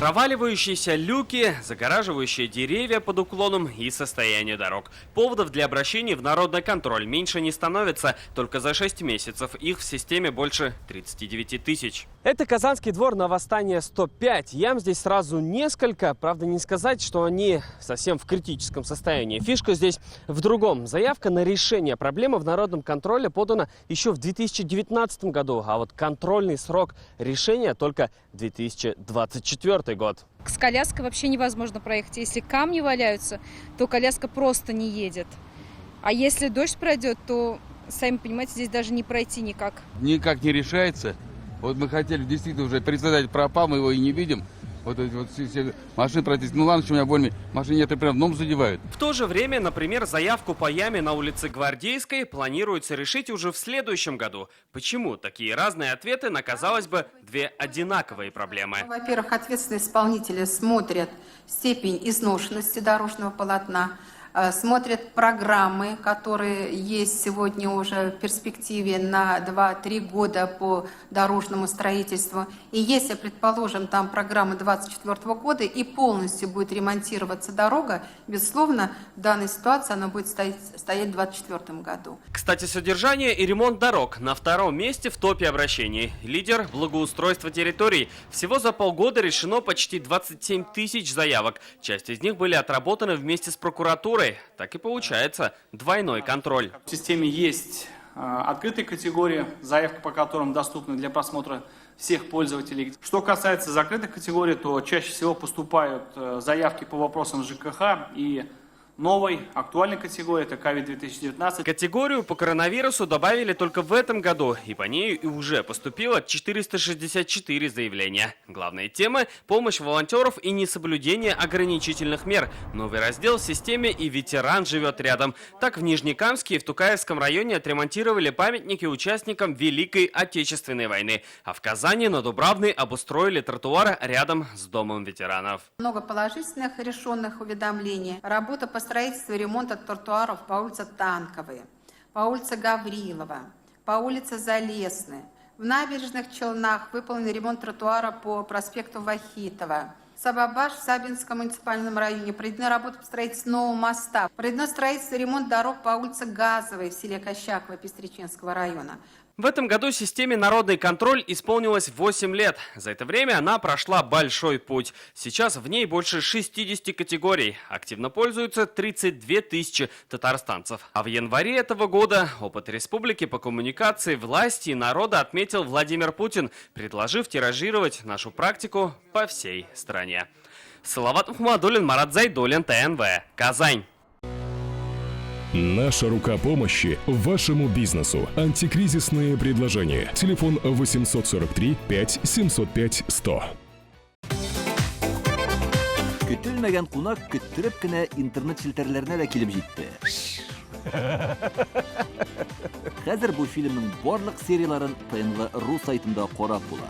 Проваливающиеся люки, загораживающие деревья под уклоном и состояние дорог. Поводов для обращений в народный контроль меньше не становится. Только за 6 месяцев их в системе больше 39 тысяч. Это Казанский двор на Восстания 105. Ям здесь сразу несколько. Правда, не сказать, что они совсем в критическом состоянии. Фишка здесь в другом. Заявка на решение проблемы в народном контроле подана еще в 2019 году. А вот контрольный срок решения только 2024 год. С коляской вообще невозможно проехать. Если камни валяются, то коляска просто не едет. А если дождь пройдет, то, сами понимаете, здесь даже не пройти никак. Никак не решается. Вот мы хотели, действительно, уже председатель пропал, мы его и не видим. Вот эти вот все машины пройтись. Ну ладно, что у меня больно, машины нет, и прям дом задевают. В то же время, например, заявку по яме на улице Гвардейской планируется решить уже в следующем году. Почему такие разные ответы на, казалось бы, две одинаковые проблемы? Во-первых, ответственные исполнители смотрят степень изношенности дорожного полотна, смотрят программы, которые есть сегодня уже в перспективе на 2-3 года по дорожному строительству. И если, предположим, там программа 2024 года и полностью будет ремонтироваться дорога, безусловно, в данной ситуации она будет стоять в 2024 году. Кстати, содержание и ремонт дорог на втором месте в топе обращений. Лидер – благоустройство территорий. Всего за полгода решено почти 27 тысяч заявок. Часть из них были отработаны вместе с прокуратурой. Так и получается двойной контроль. В системе есть открытые категории, заявки по которым доступны для просмотра всех пользователей. Что касается закрытых категорий, то чаще всего поступают заявки по вопросам ЖКХ и новой актуальной категории, это COVID-2019. Категорию по коронавирусу добавили только в этом году, и по ней уже поступило 464 заявления. Главные темы – помощь волонтеров и несоблюдение ограничительных мер. Новый раздел в системе и ветеран живет рядом. Так в Нижнекамске и в Тукаевском районе отремонтировали памятники участникам Великой Отечественной войны. А в Казани на Дубравной обустроили тротуар рядом с Домом ветеранов. Много положительных решенных уведомлений. Работа по строительству и ремонта тротуаров по улице Танковой, по улице Гаврилова, по улице Залесной. В набережных Челнах выполнен ремонт тротуара по проспекту Вахитова. Сабабаш в Сабинском муниципальном районе. Проведена работа по строительству нового моста. Проведено строительство и ремонт дорог по улице Газовой в селе Кощаково Пестриченского района. В этом году системе «Народный контроль» исполнилось 8 лет. За это время она прошла большой путь. Сейчас в ней больше 60 категорий. Активно пользуются 32 тысячи татарстанцев. А в январе этого года опыт республики по коммуникации власти и народа отметил Владимир Путин, предложив тиражировать нашу практику по всей стране. Салават Мухаммадуллин, Марат Зайдуллин, ТНВ, Казань. Наша рука помощи вашему бизнесу. Антикризисные предложения. Телефон 843 5 705 100. Көтелмәгән кунак көттөреп кенә интернет челтәрләренә дә килеп җитте. Хәзер бу фильмның барлык серияларын ТНВ.ру сайтында карап була.